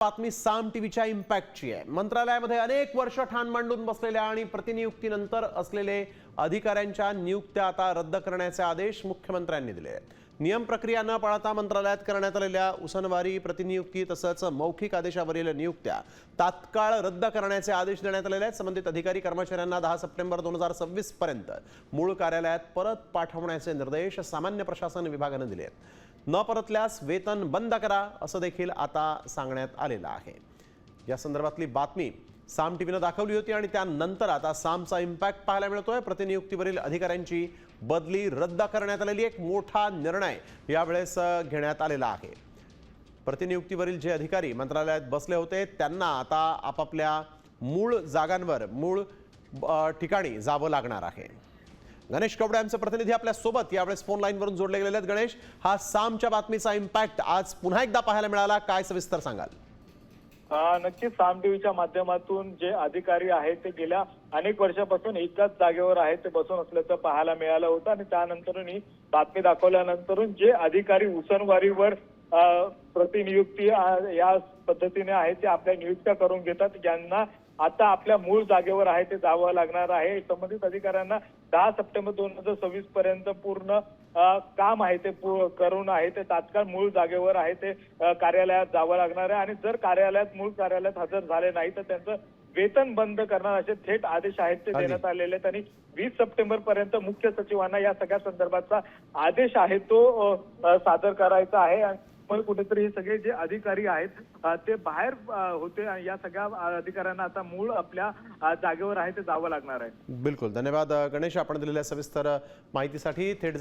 बातमी साम टीव्हीच्या इम्पॅक्टची आहे। मंत्रालयामध्ये अनेक वर्ष ठाण मांडून बसलेल्या आणि प्रतिनियुक्तीनंतर असलेले अधिकाऱ्यांच्या नियुक्त्या आता रद्द करण्याचे आदेश मुख्यमंत्र्यांनी दिले आहेत। नियम प्रक्रिया न पाळता मंत्रालयात करण्यात आलेल्या उसनवारी प्रतिनियुक्ती तसंच मौखिक आदेशावरील नियुक्त्या तात्काळ रद्द करण्याचे आदेश देण्यात आलेले आहेत। संबंधित अधिकारी कर्मचाऱ्यांना 10 सप्टेंबर 2026 पर्यंत मूळ कार्यालयात परत पाठवण्याचे निर्देश सामान्य प्रशासन विभागाने दिले आहेत। न परतल्यास वेतन बंद करा असं देखील आता सांगण्यात आलेलं आहे। या संदर्भातली बातमी साम टीव्हीने दाखवली होती आणि त्यानंतर आता सामचा इम्पॅक्ट पाहायला मिळतोय। प्रतिनियुक्तीवरील अधिकाऱ्यांची बदली रद्द करण्यात आलेली एक मोठा निर्णय यावेळेस घेण्यात आलेला आहे। प्रतिनियुक्तीवरील जे अधिकारी मंत्रालयात बसले होते त्यांना आता आपापल्या मूळ जागांवर मूळ ठिकाणी जावं लागणार आहे। गणेश कवडे आमचे प्रतिनिधी आपल्या सोबत यावेळेस फोन लाईन वरून जोडले गेलेले आहेत। गणेश, हा सामच्या बातमीचा इम्पॅक्ट आज पुन्हा एकदा पाहायला मिळाला, काय सविस्तर सांगाल? नक्कीच साम टीव्हीच्या माध्यमातून जे अधिकारी आहेत ते गेल्या अनेक वर्षापासून एकाच जागेवर आहेत ते बसून असल्याचं पाहायला मिळालं होतं आणि त्यानंतरून ही बातमी दाखवल्यानंतरून जे अधिकारी उसनवारीवर प्रतिनियुक्ती या पद्धतीने आहे ते आपल्या नियुक्त्या करून घेतात, ज्यांना आता आपल्या मूळ जागेवर आहे ते जावं लागणार आहे। संबंधित अधिकाऱ्यांना 10 सप्टेंबर 2026 पर्यंत पूर्ण काम आहे ते करून आहे ते तात्काळ मूळ जागेवर आहे ते कार्यालयात जावं लागणार आहे आणि जर मूळ कार्यालयात हजर झाले नाही तर त्यांचं वेतन बंद करणार असे थेट आदेश आहेत ते देण्यात आलेले आहेत आणि 20 सप्टेंबर पर्यंत मुख्य सचिवांना या सगळ्या संदर्भाचा आदेश आहे तो सादर करायचा आहे। पण कुठेतरी हे सगळे जे अधिकारी आहेत ते बाहेर होते आणि या सगळ्या अधिकाऱ्यांना आता मूळ आपल्या जागेवर आहे ते जावं लागणार आहे। बिलकुल, धन्यवाद गणेश, आपण दिलेल्या सविस्तर माहितीसाठी। थेट